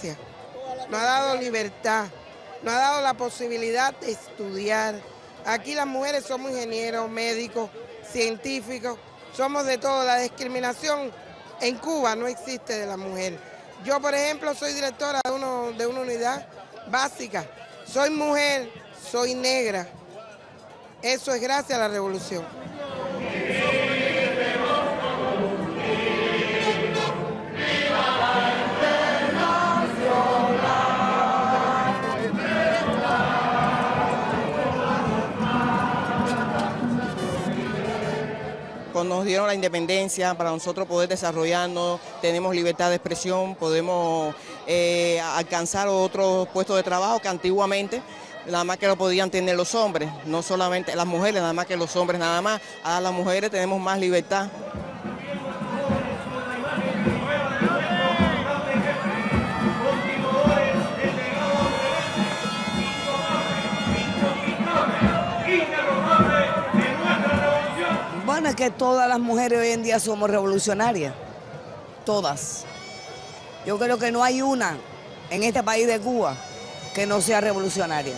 democracia, nos ha dado libertad, nos ha dado la posibilidad de estudiar. Aquí las mujeres somos ingenieros, médicos, científicos, somos de todo. La discriminación en Cuba no existe de la mujer. Yo, por ejemplo, soy directora de una unidad básica. Soy mujer, soy negra. Eso es gracias a la revolución. Cuando nos dieron la independencia, para nosotros poder desarrollarnos, tenemos libertad de expresión, podemos alcanzar otros puestos de trabajo que antiguamente nada más que lo podían tener los hombres, no solamente las mujeres, nada más que los hombres nada más. A las mujeres tenemos más libertad. Bueno, es que todas las mujeres hoy en día somos revolucionarias, todas. Yo creo que no hay una en este país de Cuba que no sea revolucionaria.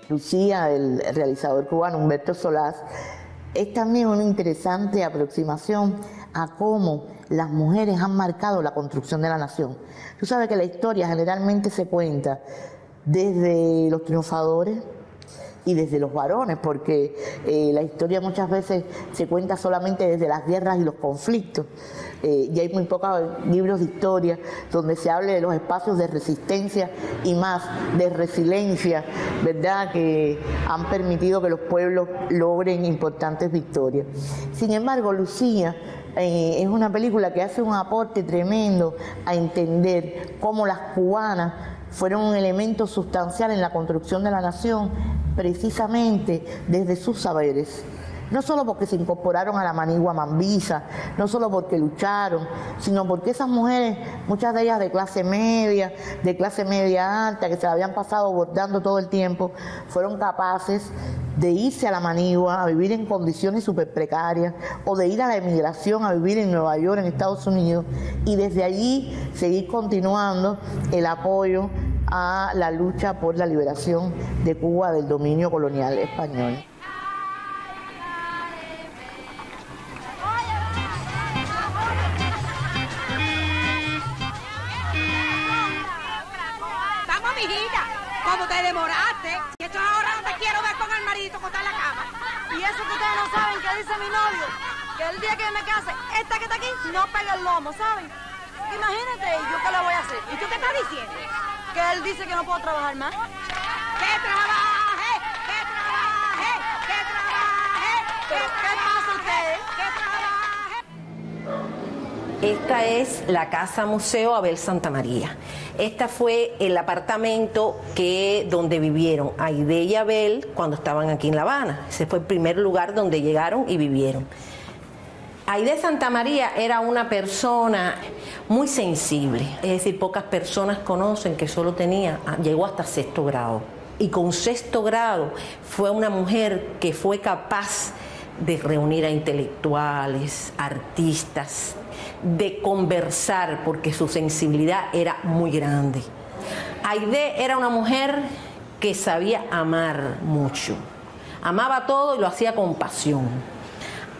Lucía, el realizador cubano Humberto Solás, es también una interesante aproximación a cómo las mujeres han marcado la construcción de la nación. Tú sabes que la historia generalmente se cuenta desde los triunfadores y desde los varones, porque la historia muchas veces se cuenta solamente desde las guerras y los conflictos. Y hay muy pocos libros de historia donde se hable de los espacios de resistencia y más de resiliencia, ¿verdad?, que han permitido que los pueblos logren importantes victorias. Sin embargo, Lucía es una película que hace un aporte tremendo a entender cómo las cubanas fueron un elemento sustancial en la construcción de la nación, precisamente desde sus saberes. No solo porque se incorporaron a la manigua mambisa, no solo porque lucharon, sino porque esas mujeres, muchas de ellas de clase media alta, que se la habían pasado bordando todo el tiempo, fueron capaces de irse a la manigua, a vivir en condiciones súper precarias, o de ir a la emigración a vivir en Nueva York, en Estados Unidos, y desde allí seguir continuando el apoyo a la lucha por la liberación de Cuba del dominio colonial español. ¿Cómo te demoraste? Y esto ahora no te quiero ver con el maridito acostado en la cama. Y eso que ustedes no saben que dice mi novio, que el día que me case, esta que está aquí no pega el lomo, ¿saben? Imagínate, ¿y yo qué le voy a hacer? ¿Y tú qué estás diciendo? Que él dice que no puedo trabajar más. ¡Que trabaje! ¡Que trabaje! ¡Que trabaje! ¿Pero qué pasa ustedes? ¡Que trabaje! Esta es la Casa Museo Abel Santamaría. Este fue el apartamento donde vivieron Aide y Abel cuando estaban aquí en La Habana. Ese fue el primer lugar donde llegaron y vivieron. Aide Santamaría era una persona muy sensible, es decir, pocas personas conocen que llegó hasta 6º grado. Y con 6º grado fue una mujer que fue capaz de reunir a intelectuales, artistas, de conversar, porque su sensibilidad era muy grande. Aide era una mujer que sabía amar mucho, Amaba todo y lo hacía con pasión.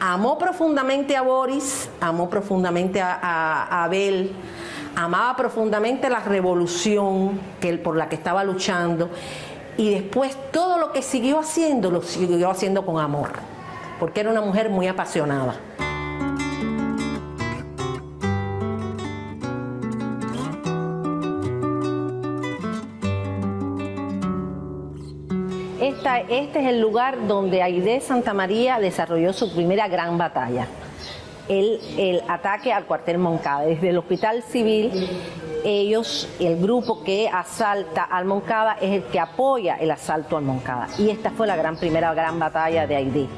Amó profundamente a Boris, amó profundamente a Abel, amaba profundamente la revolución por la que estaba luchando, y después todo lo que siguió haciendo, lo siguió haciendo con amor, porque era una mujer muy apasionada. Este es el lugar donde Aide Santamaría desarrolló su primera gran batalla, el ataque al cuartel Moncada. Desde el Hospital Civil, el grupo que asalta al Moncada es el que apoya el asalto al Moncada. Y esta fue la primera gran batalla de Aide.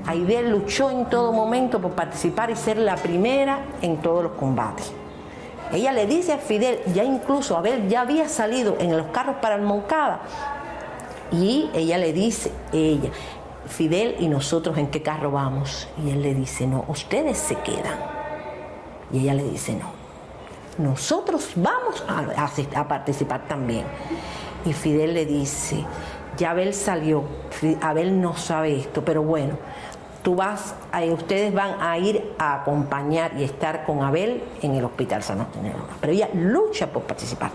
Aide luchó en todo momento por participar y ser la primera en todos los combates. Ella le dice a Fidel, ya incluso Abel ya había salido en los carros para el Moncada, y ella le dice, Fidel, ¿y nosotros en qué carro vamos? Y él le dice, no, ustedes se quedan. Y ella le dice, no, nosotros vamos a participar también. Y Fidel le dice, ya Abel salió, Abel no sabe esto, pero bueno, ustedes van a ir a acompañar y estar con Abel en el Hospital San Antonio. Pero ella lucha por participar.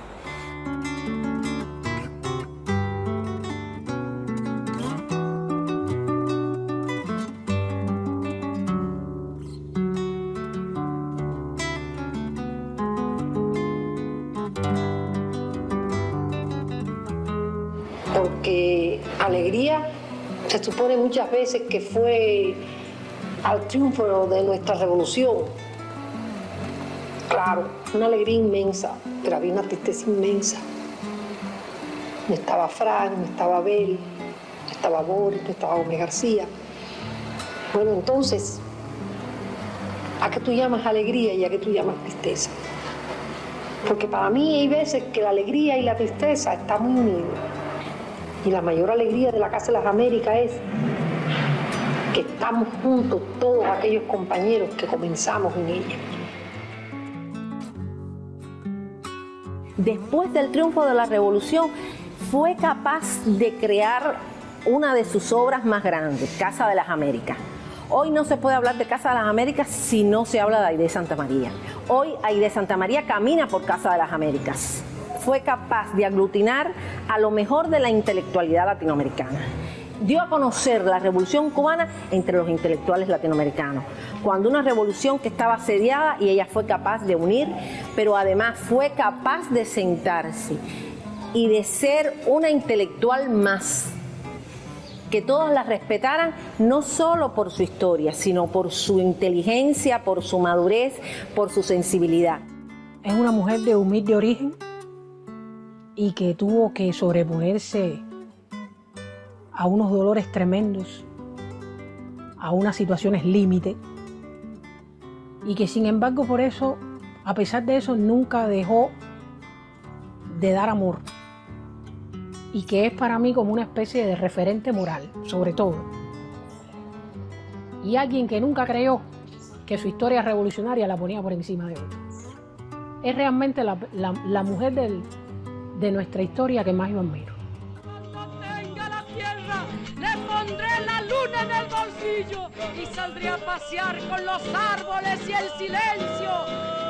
Porque alegría se supone muchas veces que fue al triunfo de nuestra revolución. Claro, una alegría inmensa, pero había una tristeza inmensa. No estaba Frank, no estaba Abel, no estaba Boris, no estaba Gómez García. Bueno, entonces, ¿a qué tú llamas alegría y a qué tú llamas tristeza? Porque para mí hay veces que la alegría y la tristeza están muy unidos. Y la mayor alegría de la Casa de las Américas es que estamos juntos todos aquellos compañeros que comenzamos en ella. Después del triunfo de la revolución, fue capaz de crear una de sus obras más grandes, Casa de las Américas. Hoy no se puede hablar de Casa de las Américas si no se habla de Aide Santamaría. Hoy Aide Santamaría camina por Casa de las Américas. Fue capaz de aglutinar a lo mejor de la intelectualidad latinoamericana. Dio a conocer la revolución cubana entre los intelectuales latinoamericanos, cuando una revolución que estaba asediada, y ella fue capaz de unir, pero además fue capaz de sentarse y de ser una intelectual más, que todos la respetaran, no solo por su historia, sino por su inteligencia, por su madurez, por su sensibilidad. Es una mujer de humilde origen y que tuvo que sobreponerse a unos dolores tremendos, a unas situaciones límite, y que sin embargo por eso, a pesar de eso, nunca dejó de dar amor, y que es para mí como una especie de referente moral, sobre todo, y alguien que nunca creyó que su historia revolucionaria la ponía por encima de otra. Es realmente la mujer de nuestra historia que más yo admiro. Le pondré la luna en el bolsillo y saldré a pasear con los árboles y el silencio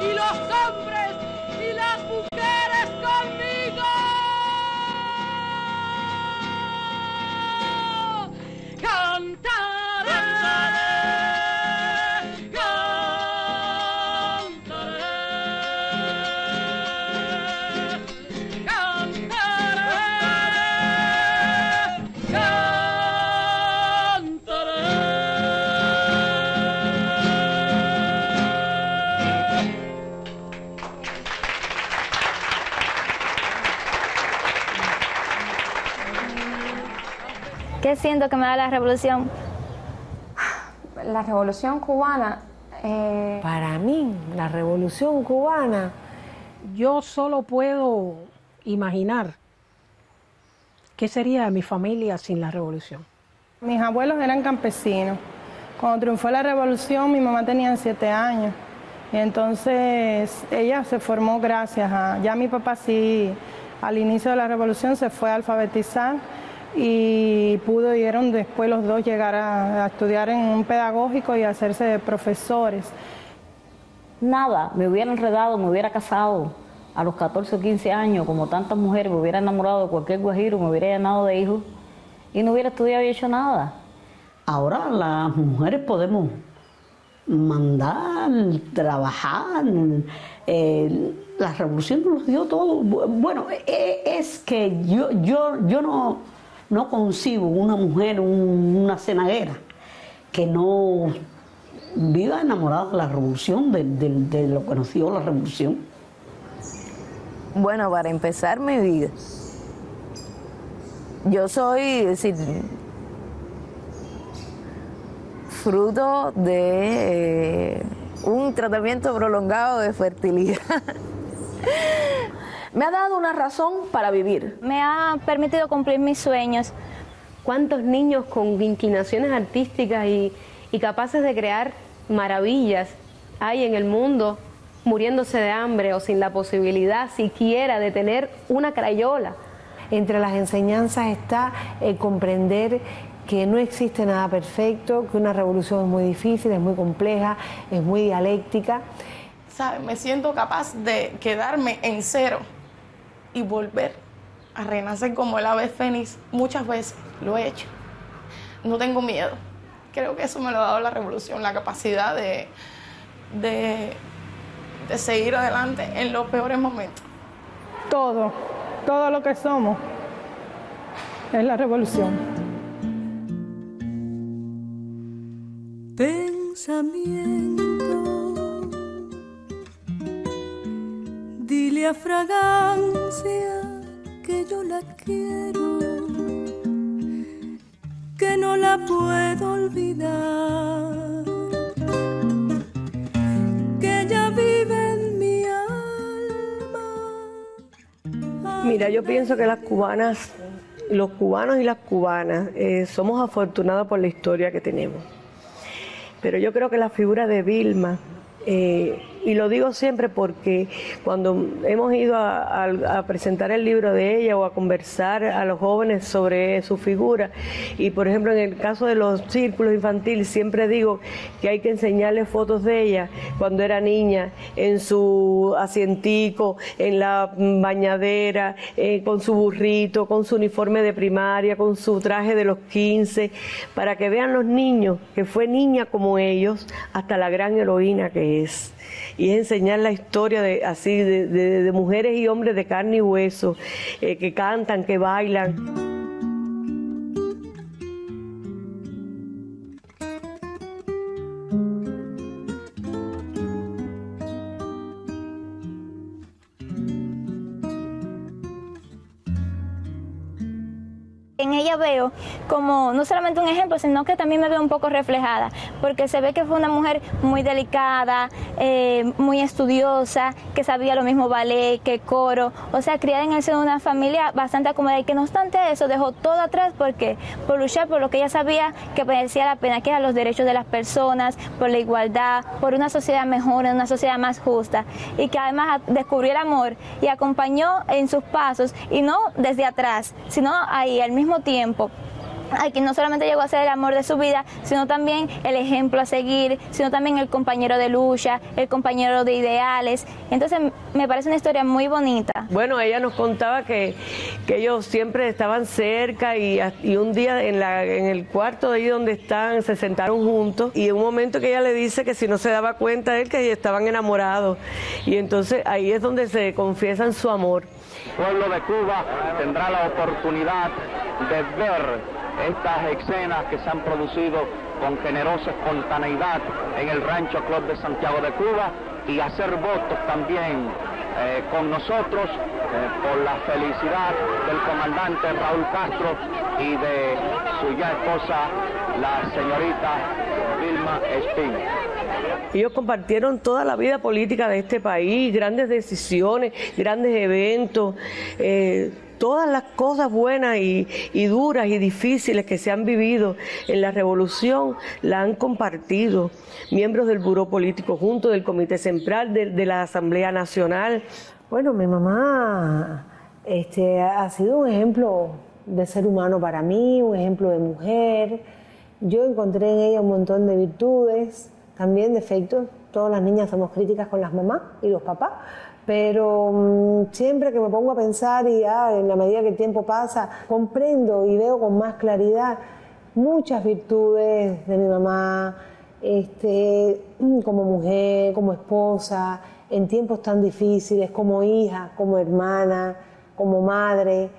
y los hombres y las mujeres conmigo. Cantaré, ¿Qué siento que me da la revolución? La revolución cubana... Para mí, la revolución cubana, yo solo puedo imaginar qué sería de mi familia sin la revolución. Mis abuelos eran campesinos. Cuando triunfó la revolución, mi mamá tenía 7 años. Y entonces ella se formó gracias a... Ya mi papá sí al inicio de la revolución se fue a alfabetizar y pudieron después los dos llegar a estudiar en un pedagógico y hacerse profesores. Nada, me hubiera enredado, me hubiera casado a los 14 o 15 años, como tantas mujeres, me hubiera enamorado de cualquier guajiro, me hubiera llenado de hijos y no hubiera estudiado y hecho nada. Ahora las mujeres podemos mandar, trabajar, la revolución nos dio todo. Bueno, es que yo no concibo una mujer, una cenaguera, que no viva enamorada de la revolución, de lo que nos dio la revolución. Bueno, para empezar mi vida, yo soy, fruto de un tratamiento prolongado de fertilidad. Me ha dado una razón para vivir. Me ha permitido cumplir mis sueños. ¿Cuántos niños con inclinaciones artísticas y capaces de crear maravillas hay en el mundo muriéndose de hambre o sin la posibilidad siquiera de tener una crayola? Entre las enseñanzas está comprender que no existe nada perfecto, que una revolución es muy difícil, es muy compleja, es muy dialéctica. ¿Sabes? Me siento capaz de quedarme en cero y volver a renacer como el ave fénix. Muchas veces lo he hecho. No tengo miedo. Creo que eso me lo ha dado la revolución, la capacidad de seguir adelante en los peores momentos. Todo lo que somos es la revolución. Pensamiento, dile a fragancia que yo la quiero, que no la puedo olvidar, que ella vive en mi alma. Mira, yo pienso que las cubanas, los cubanos y las cubanas somos afortunados por la historia que tenemos. Pero yo creo que la figura de Vilma, y lo digo siempre porque cuando hemos ido a presentar el libro de ella o a conversar a los jóvenes sobre su figura, y por ejemplo en el caso de los círculos infantiles siempre digo que hay que enseñarles fotos de ella cuando era niña, en su asientico, en la bañadera, con su burrito, con su uniforme de primaria, con su traje de los 15, para que vean los niños que fue niña como ellos hasta la gran heroína que es. Y es enseñar la historia de mujeres y hombres de carne y hueso, que cantan, que bailan. En ella veo como no solamente un ejemplo, sino que también me veo un poco reflejada, porque se ve que fue una mujer muy delicada, muy estudiosa, que sabía lo mismo ballet que coro, o sea, criada en el seno de una familia bastante acomodada, y que no obstante eso dejó todo atrás porque por luchar por lo que ella sabía que merecía la pena, que eran los derechos de las personas, por la igualdad, por una sociedad mejor, una sociedad más justa, y que además descubrió el amor y acompañó en sus pasos, y no desde atrás, sino ahí al mismo tiempo, a quien no solamente llegó a ser el amor de su vida, sino también el ejemplo a seguir, sino también el compañero de lucha, el compañero de ideales. Entonces me parece una historia muy bonita. Bueno, ella nos contaba que ellos siempre estaban cerca y un día en el cuarto de ahí donde están se sentaron juntos, y en un momento que ella le dice que si no se daba cuenta de él, que estaban enamorados, y entonces ahí es donde se confiesan su amor. El pueblo de Cuba tendrá la oportunidad de ver estas escenas que se han producido con generosa espontaneidad en el Rancho Club de Santiago de Cuba, y hacer votos también con nosotros por la felicidad del comandante Raúl Castro y de su ya esposa, la señorita Vilma Espín. Ellos compartieron toda la vida política de este país, grandes decisiones, grandes eventos, todas las cosas buenas y duras y difíciles que se han vivido en la revolución la han compartido miembros del Buró Político junto del Comité Central de la Asamblea Nacional. Bueno, mi mamá Ha sido un ejemplo de ser humano para mí, un ejemplo de mujer. Yo encontré en ella un montón de virtudes, también defectos. Todas las niñas somos críticas con las mamás y los papás, pero siempre que me pongo a pensar y en la medida que el tiempo pasa, comprendo y veo con más claridad muchas virtudes de mi mamá, como mujer, como esposa, en tiempos tan difíciles, como hija, como hermana, como madre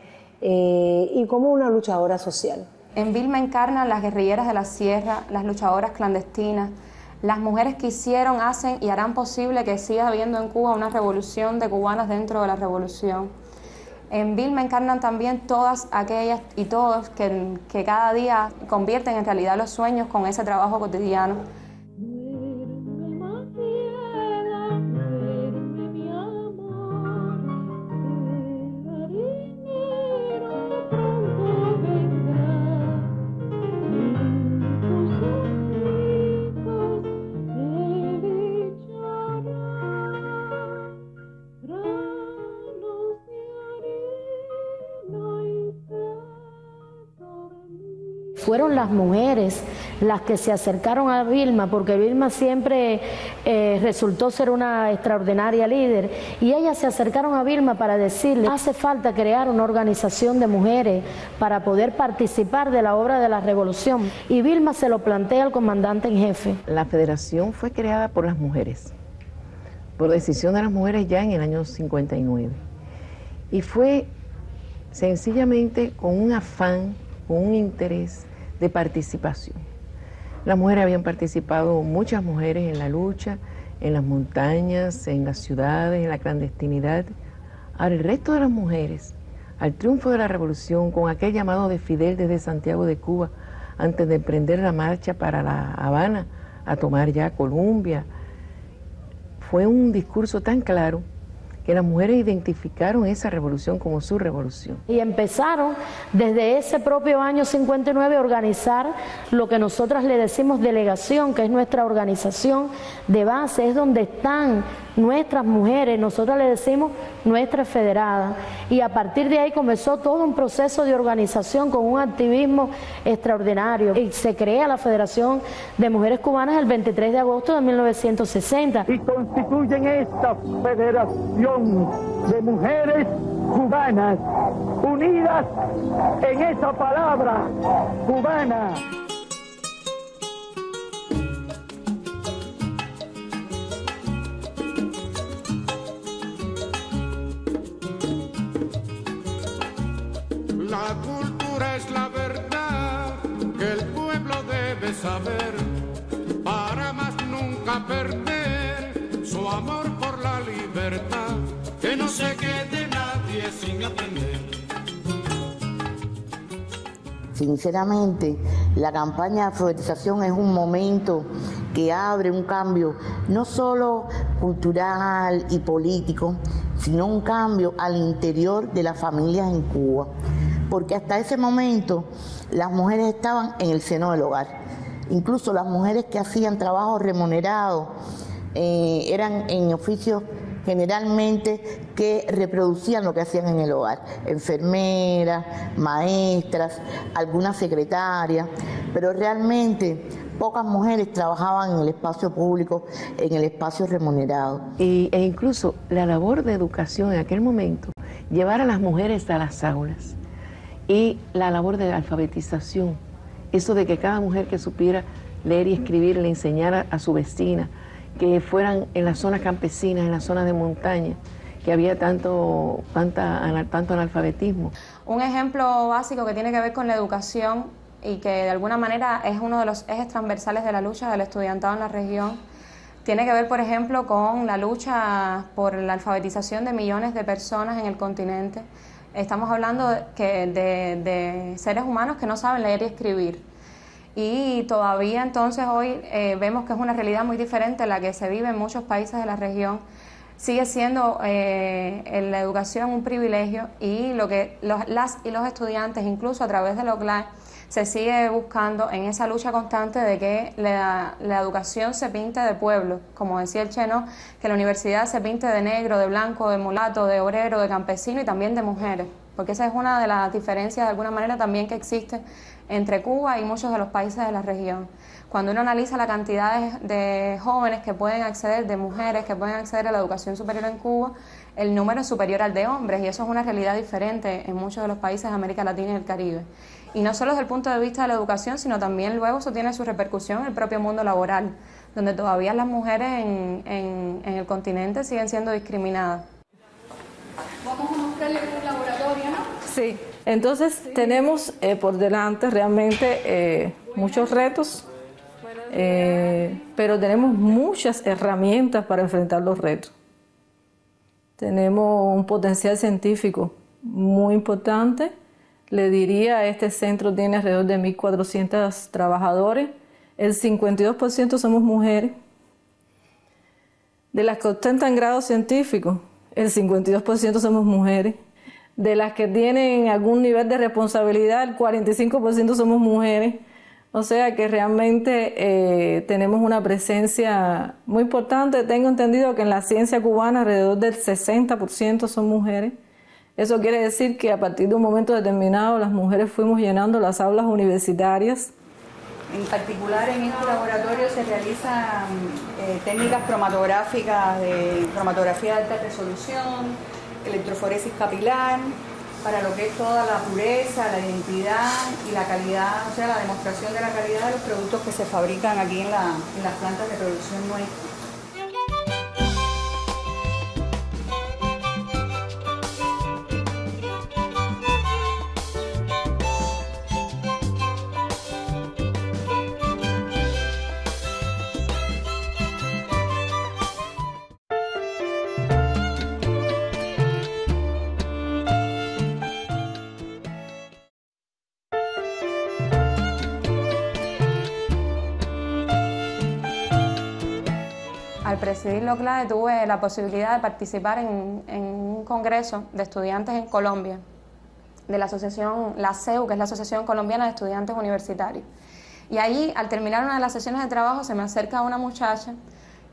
y como una luchadora social. En Vilma encarnan las guerrilleras de la sierra, las luchadoras clandestinas, las mujeres que hicieron, hacen y harán posible que siga habiendo en Cuba una revolución de cubanas dentro de la revolución. En Vilma encarnan también todas aquellas y todos que cada día convierten en realidad los sueños con ese trabajo cotidiano. Fueron las mujeres las que se acercaron a Vilma, porque Vilma siempre resultó ser una extraordinaria líder, y ellas se acercaron a Vilma para decirle: hace falta crear una organización de mujeres para poder participar de la obra de la revolución. Y Vilma se lo plantea al comandante en jefe. La federación fue creada por las mujeres, por decisión de las mujeres ya en el año 59, y fue sencillamente con un afán, con un interés de participación. Las mujeres habían participado, muchas mujeres, en la lucha, en las montañas, en las ciudades, en la clandestinidad. Ahora, el resto de las mujeres, al triunfo de la revolución, con aquel llamado de Fidel desde Santiago de Cuba, antes de emprender la marcha para La Habana, a tomar ya Colombia, fue un discurso tan claro que las mujeres identificaron esa revolución como su revolución. Y empezaron desde ese propio año 59 a organizar lo que nosotras le decimos delegación, que es nuestra organización de base, es donde están nuestras mujeres, nosotras le decimos nuestras federadas, y a partir de ahí comenzó todo un proceso de organización con un activismo extraordinario, y se crea la Federación de Mujeres Cubanas el 23 de agosto de 1960. Y constituyen esta Federación de Mujeres Cubanas, unidas en esa palabra, cubana. La cultura es la verdad que el pueblo debe saber, para más nunca perder su amor por la libertad, que no se quede nadie sin aprender. Sinceramente, la campaña de alfabetización es un momento que abre un cambio no solo cultural y político, sino un cambio al interior de las familias en Cuba, porque hasta ese momento las mujeres estaban en el seno del hogar. Incluso las mujeres que hacían trabajo remunerado eran en oficios generalmente que reproducían lo que hacían en el hogar, enfermeras, maestras, algunas secretarias, pero realmente pocas mujeres trabajaban en el espacio público, en el espacio remunerado. E incluso la labor de educación en aquel momento, llevar a las mujeres a las aulas, y la labor de alfabetización, eso de que cada mujer que supiera leer y escribir le enseñara a su vecina, que fueran en las zonas campesinas, en las zonas de montaña, que había tanto analfabetismo. Un ejemplo básico que tiene que ver con la educación y que de alguna manera es uno de los ejes transversales de la lucha del estudiantado en la región, tiene que ver, por ejemplo, con la lucha por la alfabetización de millones de personas en el continente. Estamos hablando de seres humanos que no saben leer y escribir. Y todavía entonces hoy vemos que es una realidad muy diferente a la que se vive en muchos países de la región. sigue siendo la educación un privilegio, y lo que las y los estudiantes, incluso a través de la OCLAE, se sigue buscando en esa lucha constante de que la educación se pinte de pueblo, como decía el Cheno, que la universidad se pinte de negro, de blanco, de mulato, de obrero, de campesino y también de mujeres, porque esa es una de las diferencias de alguna manera también que existe entre Cuba y muchos de los países de la región. Cuando uno analiza la cantidad de jóvenes que pueden acceder, de mujeres que pueden acceder a la educación superior en Cuba, el número es superior al de hombres, y eso es una realidad diferente en muchos de los países de América Latina y el Caribe. Y no solo desde el punto de vista de la educación, sino también luego eso tiene su repercusión en el propio mundo laboral, donde todavía las mujeres en el continente siguen siendo discriminadas. Vamos a mostrarle un laboratorio, ¿no? Sí, entonces tenemos por delante realmente muchos retos, pero tenemos muchas herramientas para enfrentar los retos. Tenemos un potencial científico muy importante. Le diría, este centro tiene alrededor de 1.400 trabajadores. El 52% somos mujeres. De las que ostentan grados científicos, el 52% somos mujeres. De las que tienen algún nivel de responsabilidad, el 45% somos mujeres. O sea que realmente tenemos una presencia muy importante. Tengo entendido que en la ciencia cubana alrededor del 60% son mujeres. Eso quiere decir que a partir de un momento determinado las mujeres fuimos llenando las aulas universitarias. En particular en este laboratorio se realizan técnicas cromatográficas de cromatografía de alta resolución, electroforesis capilar, para lo que es toda la pureza, la identidad y la calidad, o sea, la demostración de la calidad de los productos que se fabrican aquí en las plantas de producción nuestra. Al presidir la OCLAE tuve la posibilidad de participar en un congreso de estudiantes en Colombia, de la asociación, la CEU, que es la Asociación Colombiana de Estudiantes Universitarios. Y allí, al terminar una de las sesiones de trabajo, se me acerca una muchacha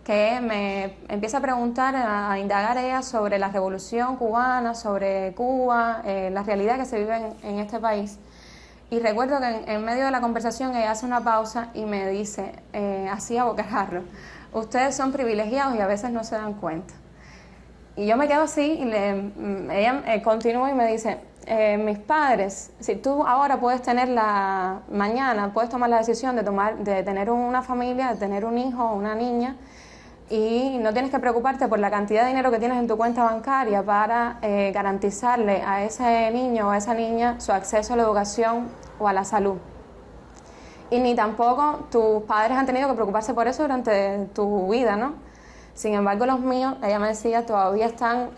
que me empieza a preguntar, a indagar ella sobre la revolución cubana, sobre Cuba, la realidad que se vive en este país. Y recuerdo que en medio de la conversación ella hace una pausa y me dice, así a bocajarro: ustedes son privilegiados y a veces no se dan cuenta. Y yo me quedo así y ella continúa y me dice, mis padres, si tú ahora puedes tener mañana puedes tomar la decisión de tener una familia, de tener un hijo o una niña, y no tienes que preocuparte por la cantidad de dinero que tienes en tu cuenta bancaria para garantizarle a ese niño o a esa niña su acceso a la educación o a la salud. Y ni tampoco tus padres han tenido que preocuparse por eso durante tu vida, ¿no? Sin embargo, los míos, ella me decía, todavía están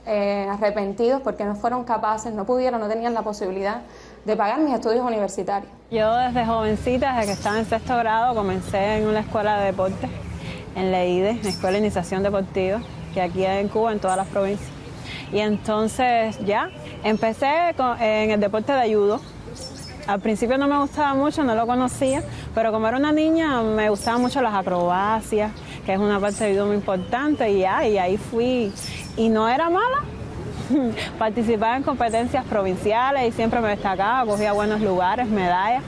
arrepentidos porque no fueron capaces, no pudieron, no tenían la posibilidad de pagar mis estudios universitarios. Yo desde jovencita, desde que estaba en 6º grado, comencé en una escuela de deporte, en la IDE, la Escuela de Iniciación Deportiva, que aquí hay en Cuba, en todas las provincias. Y entonces ya empecé en el deporte de judo. Al principio no me gustaba mucho, no lo conocía, pero como era una niña me gustaban mucho las acrobacias, que es una parte de judo muy importante, y ahí fui. Y no era mala, participaba en competencias provinciales y siempre me destacaba, cogía buenos lugares, medallas,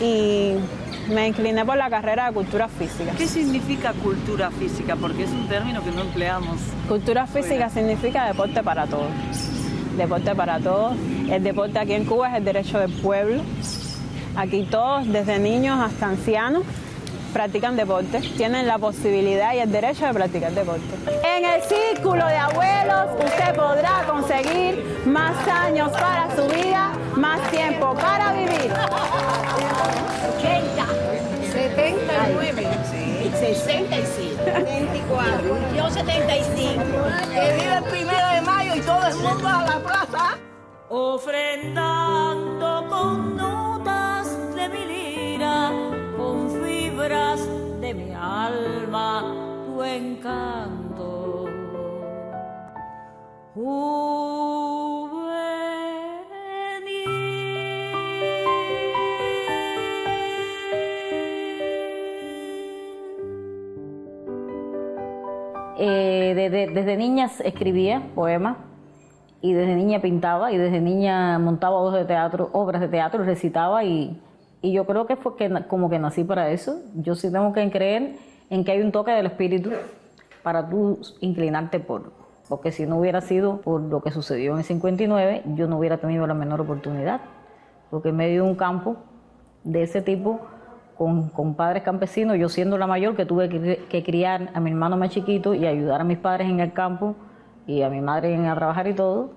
y me incliné por la carrera de cultura física. ¿Qué significa cultura física? Porque es un término que no empleamos. Cultura física significa deporte para todos. Deporte para todos. El deporte aquí en Cuba es el derecho del pueblo. Aquí todos, desde niños hasta ancianos, practican deporte. Tienen la posibilidad y el derecho de practicar deporte. En el círculo de abuelos usted podrá conseguir más años para su vida, más tiempo para vivir. 80, 79, 65, 24, yo 75. Que vive el 1 de mayo y todo el mundo a la plaza. Ofrendando con notas de mi lira, con fibras de mi alma, tu encanto. Desde niña escribía poemas, y desde niña pintaba, y desde niña montaba obras de teatro, recitaba, y yo creo que fue como que nací para eso. Yo sí tengo que creer en que hay un toque del espíritu para tú inclinarte porque si no hubiera sido por lo que sucedió en el 59, yo no hubiera tenido la menor oportunidad, porque en medio de un campo de ese tipo, con padres campesinos, yo siendo la mayor, que tuve que criar a mi hermano más chiquito y ayudar a mis padres en el campo y a mi madre a trabajar y todo,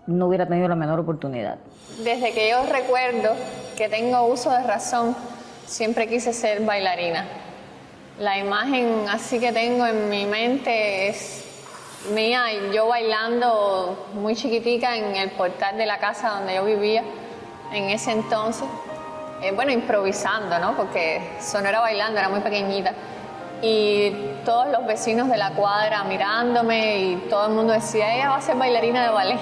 no hubiera tenido la menor oportunidad. Desde que yo recuerdo que tengo uso de razón, siempre quise ser bailarina. La imagen así que tengo en mi mente es mía, yo bailando muy chiquitica en el portal de la casa donde yo vivía en ese entonces. Bueno, improvisando, ¿no? Porque eso no era bailando, era muy pequeñita. Y todos los vecinos de la cuadra mirándome y todo el mundo decía, ella va a ser bailarina de ballet.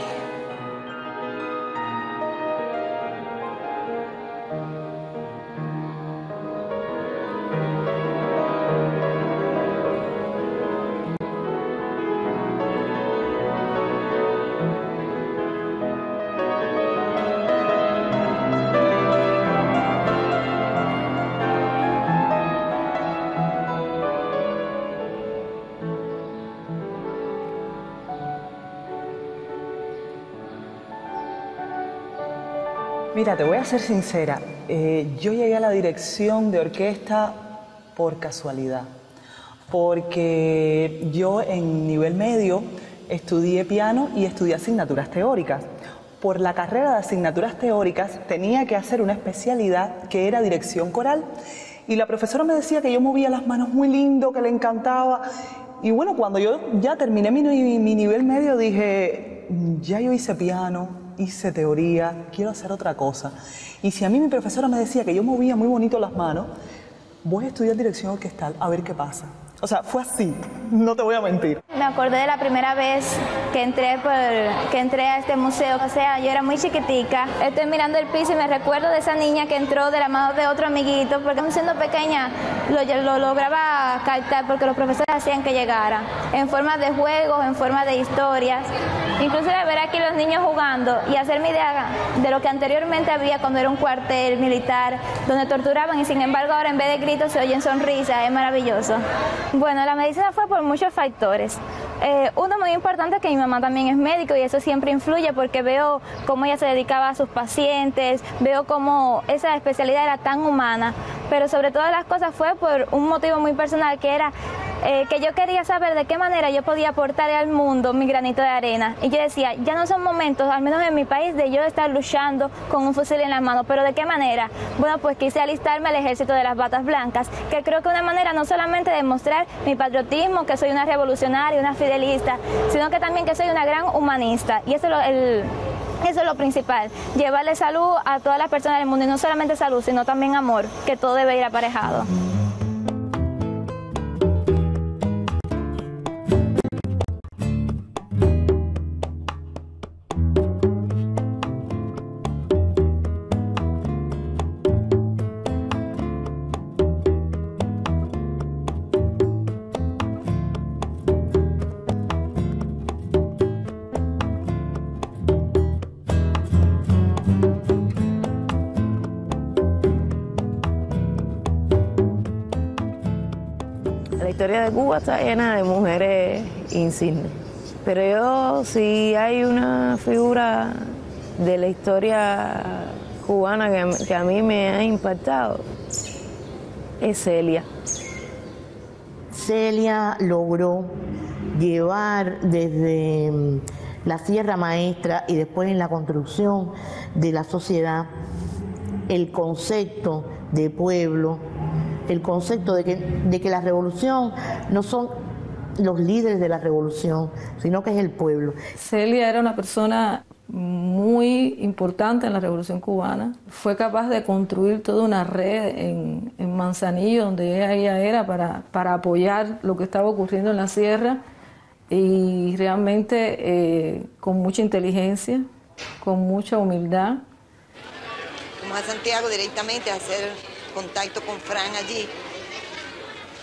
Mira, te voy a ser sincera, yo llegué a la dirección de orquesta por casualidad, porque yo en nivel medio estudié piano y estudié asignaturas teóricas. Por la carrera de asignaturas teóricas tenía que hacer una especialidad que era dirección coral, y la profesora me decía que yo movía las manos muy lindo, que le encantaba. Y bueno, cuando yo ya terminé mi nivel medio dije, ya yo hice piano, hice teoría, quiero hacer otra cosa. Y si a mí mi profesora me decía que yo movía muy bonito las manos, voy a estudiar dirección orquestal a ver qué pasa. O sea, fue así, no te voy a mentir. Me acordé de la primera vez que entré a este museo. O sea, yo era muy chiquitica. Estoy mirando el piso y me recuerdo de esa niña que entró de la mano de otro amiguito, porque siendo pequeña lo lograba captar porque los profesores hacían que llegara, en forma de juegos, en forma de historias. Incluso ver aquí los niños jugando y hacerme idea de lo que anteriormente había cuando era un cuartel militar, donde torturaban, y sin embargo ahora en vez de gritos se oyen sonrisas. Es maravilloso. Bueno, la medicina fue por muchos factores. Uno muy importante es que mi mamá también es médico, y eso siempre influye porque veo cómo ella se dedicaba a sus pacientes, veo cómo esa especialidad era tan humana, pero sobre todas las cosas fue por un motivo muy personal, que era que yo quería saber de qué manera yo podía aportar al mundo mi granito de arena. Y yo decía, ya no son momentos, al menos en mi país, de yo estar luchando con un fusil en las manos, pero ¿de qué manera? Bueno, pues quise alistarme al ejército de las batas blancas, que creo que una manera no solamente de mostrar mi patriotismo, que soy una revolucionaria, una fidelista, sino que también que soy una gran humanista. Y eso es lo principal, llevarle salud a todas las personas del mundo, y no solamente salud, sino también amor, que todo debe ir aparejado. La historia de Cuba está llena de mujeres insignes, pero yo, si hay una figura de la historia cubana que a mí me ha impactado, es Celia. Celia logró llevar desde la Sierra Maestra y después en la construcción de la sociedad el concepto de pueblo, el concepto de que la revolución no son los líderes de la revolución, sino que es el pueblo. Celia era una persona muy importante en la Revolución Cubana. Fue capaz de construir toda una red en Manzanillo, donde ella era, para apoyar lo que estaba ocurriendo en la sierra, y realmente con mucha inteligencia, con mucha humildad. Fuimos a Santiago directamente a hacer contacto con Fran allí,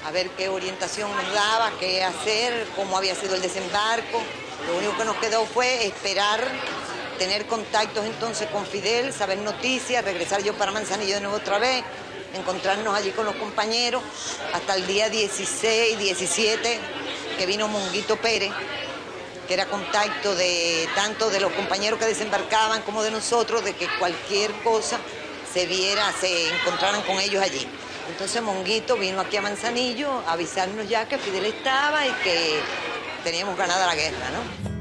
a ver qué orientación nos daba, qué hacer, cómo había sido el desembarco. Lo único que nos quedó fue esperar, tener contactos entonces con Fidel, saber noticias, regresar yo para Manzanillo de nuevo otra vez, encontrarnos allí con los compañeros, hasta el día 16, 17, que vino Monguito Pérez, que era contacto de tanto de los compañeros que desembarcaban como de nosotros, de que cualquier cosa se viera, se encontraran con ellos allí. Entonces Monguito vino aquí a Manzanillo a avisarnos ya que Fidel estaba y que teníamos ganada la guerra, ¿no?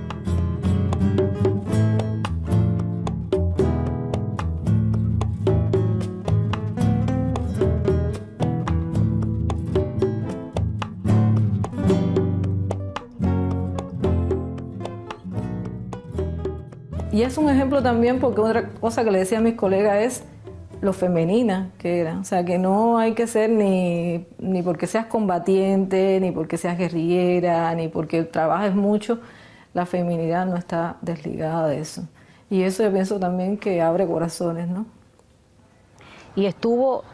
Y es un ejemplo también porque otra cosa que le decía a mis colegas es lo femenina que era. O sea, que no hay que ser ni porque seas combatiente, ni porque seas guerrillera, ni porque trabajes mucho. La feminidad no está desligada de eso. Y eso yo pienso también que abre corazones, ¿no? Y estuvo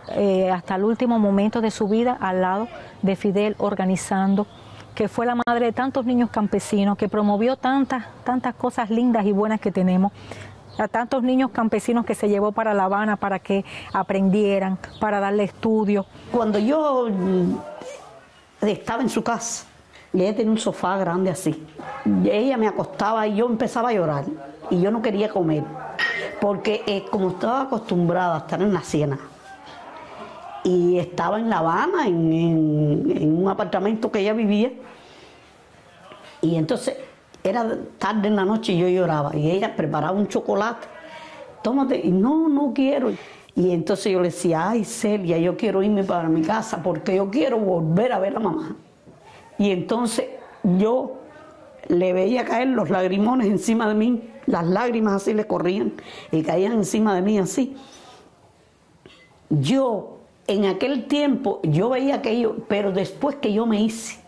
hasta el último momento de su vida al lado de Fidel organizando, que fue la madre de tantos niños campesinos, que promovió tantas cosas lindas y buenas que tenemos, a tantos niños campesinos que se llevó para La Habana para que aprendieran, para darle estudio. Cuando yo estaba en su casa, y ella tenía un sofá grande así, ella me acostaba y yo empezaba a llorar, y yo no quería comer, porque como estaba acostumbrada a estar en la Ciénaga, y estaba en La Habana, en un apartamento que ella vivía, y entonces era tarde en la noche y yo lloraba, y ella preparaba un chocolate, tómate, y no quiero. Y entonces yo le decía, ay Celia, yo quiero irme para mi casa porque yo quiero volver a ver a mamá. Y entonces yo le veía caer los lagrimones encima de mí, las lágrimas así le corrían y caían encima de mí así. Yo en aquel tiempo, yo veía aquello, pero después que yo me hice,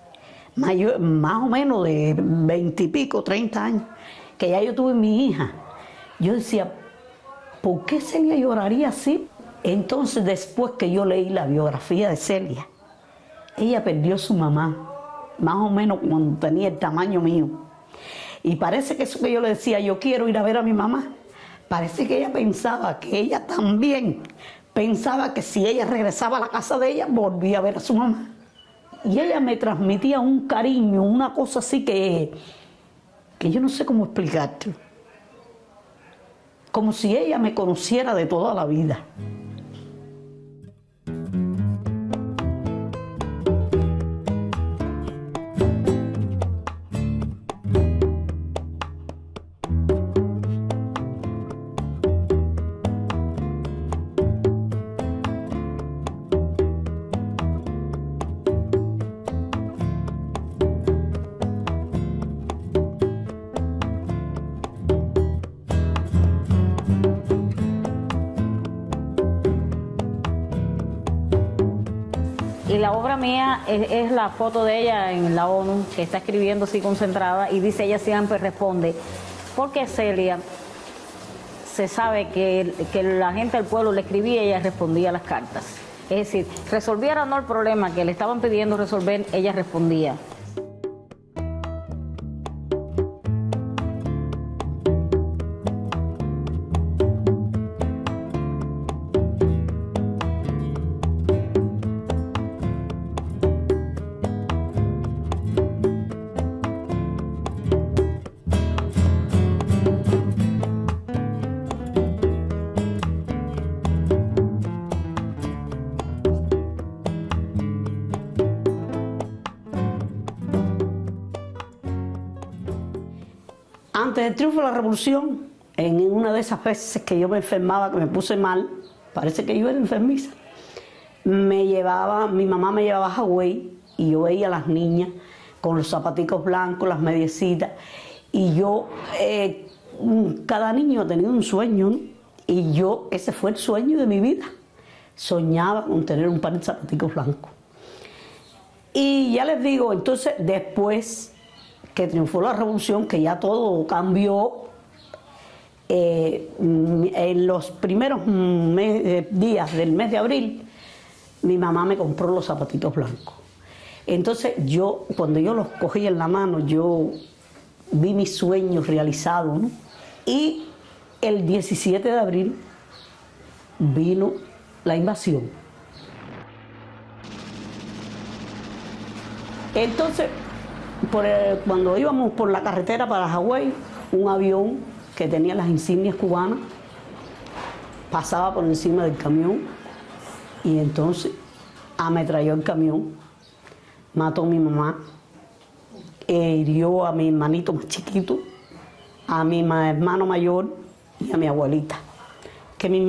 más o menos de 20 y pico, 30 años, que ya yo tuve mi hija, yo decía, ¿por qué Celia lloraría así? Entonces, después que yo leí la biografía de Celia, ella perdió a su mamá, más o menos cuando tenía el tamaño mío. Y parece que eso que yo le decía, yo quiero ir a ver a mi mamá, parece que ella pensaba que ella también pensaba que si ella regresaba a la casa de ella, volvía a ver a su mamá. Y ella me transmitía un cariño, una cosa así que yo no sé cómo explicarte. Como si ella me conociera de toda la vida. Y la obra mía es la foto de ella en la ONU, que está escribiendo así concentrada, y dice, ella siempre responde, porque Celia se sabe que la gente del pueblo le escribía y ella respondía las cartas. Es decir, resolviera o no el problema que le estaban pidiendo resolver, ella respondía. Antes del triunfo de la revolución, en una de esas veces que yo me enfermaba, que me puse mal, parece que yo era enfermiza, mi mamá me llevaba a Hawái y yo veía a las niñas con los zapaticos blancos, las mediecitas, y yo, cada niño tenía un sueño, ¿no? Y yo, ese fue el sueño de mi vida, soñaba con tener un par de zapaticos blancos. Y ya les digo, entonces después que triunfó la revolución, que ya todo cambió, en los primeros días del mes de abril, mi mamá me compró los zapatitos blancos. Entonces yo, cuando yo los cogí en la mano, yo vi mis sueños realizados, ¿no? Y el 17 de abril vino la invasión. Entonces, cuando íbamos por la carretera para Hawái, un avión que tenía las insignias cubanas pasaba por encima del camión y entonces ametralló el camión, mató a mi mamá, hirió a mi hermanito más chiquito, a mi hermano mayor y a mi abuelita. Que mi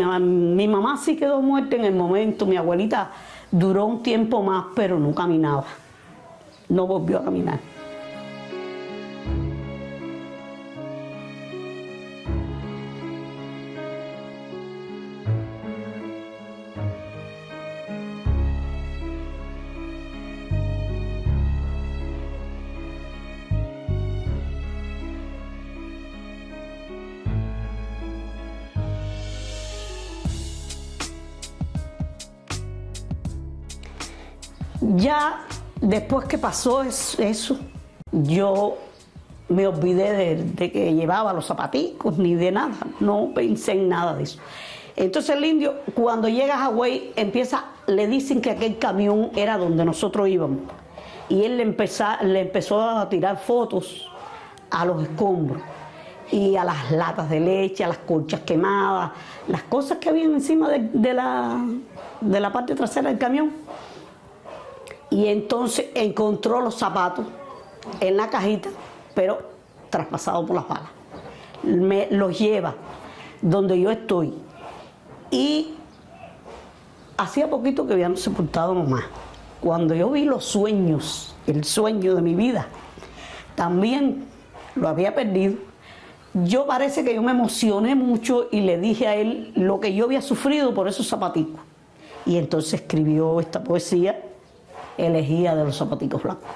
mamá sí quedó muerta en el momento, mi abuelita duró un tiempo más, pero no caminaba, no volvió a caminar. Ya después que pasó eso, yo me olvidé de que llevaba los zapaticos ni de nada, no pensé en nada de eso. Entonces el indio, cuando llega a Hawái, le dicen que aquel camión era donde nosotros íbamos. Y él le empezó a tirar fotos a los escombros y a las latas de leche, a las colchas quemadas, las cosas que habían encima de la parte trasera del camión. Y entonces encontró los zapatos en la cajita, pero traspasados por las balas. Me los lleva donde yo estoy. Y hacía poquito que habíamos sepultado a mamá. Cuando yo vi los sueños, el sueño de mi vida, también lo había perdido. Yo parece que yo me emocioné mucho y le dije a él lo que yo había sufrido por esos zapaticos. Y entonces escribió esta poesía, Elegía de los zapaticos blancos.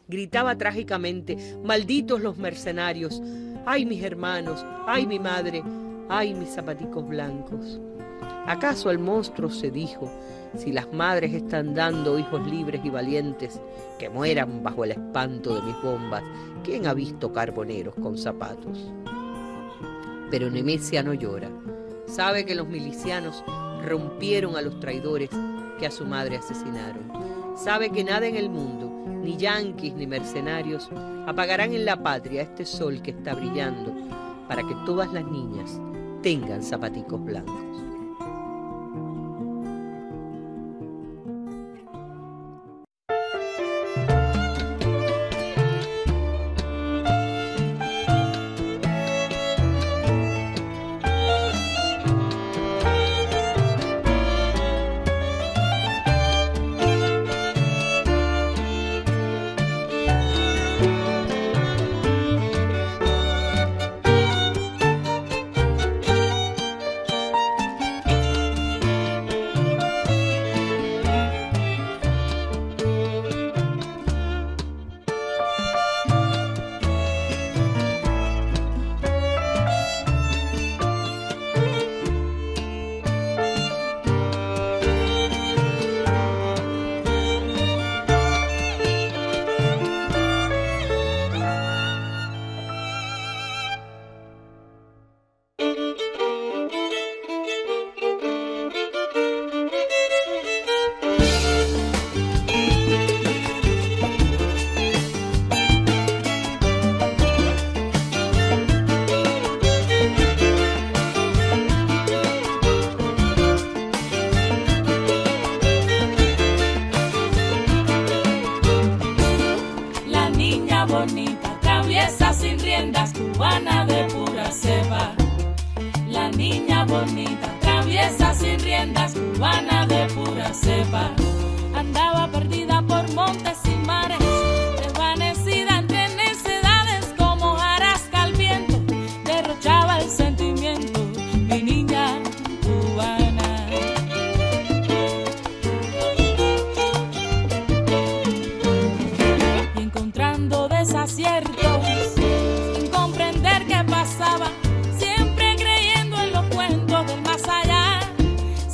Gritaba trágicamente: malditos los mercenarios, ay mis hermanos, ay mi madre, ay mis zapaticos blancos. ¿Acaso el monstruo se dijo: si las madres están dando hijos libres y valientes, que mueran bajo el espanto de mis bombas? ¿Quién ha visto carboneros con zapatos? Pero Nemesia no llora. Sabe que los milicianos rompieron a los traidores que a su madre asesinaron. Sabe que nada en el mundo, ni yanquis ni mercenarios, apagarán en la patria este sol que está brillando para que todas las niñas tengan zapaticos blancos.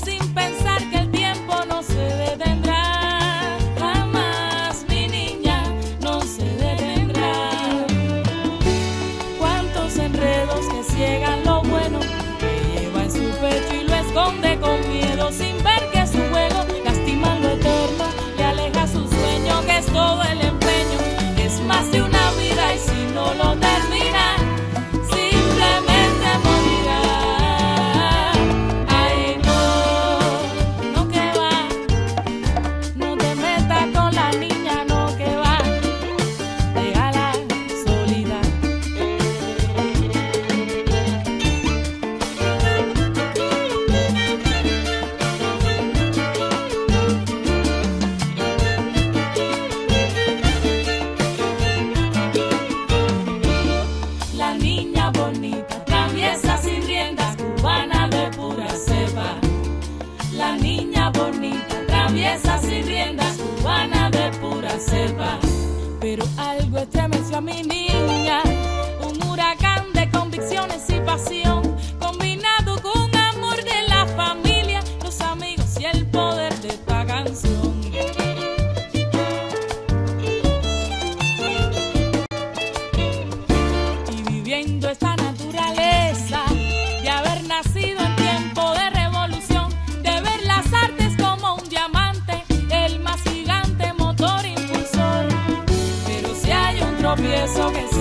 Sin pensar que el tiempo no se detendrá jamás. hacia mi niña, un huracán de convicciones y pasión, combinado con amor de la familia, los amigos y el poder de esta canción. Y viviendo esta naturaleza de haber nacido en tiempo de revolución, de ver las artes como un diamante, el más gigante motor impulsor. Pero si hay un tropiezo que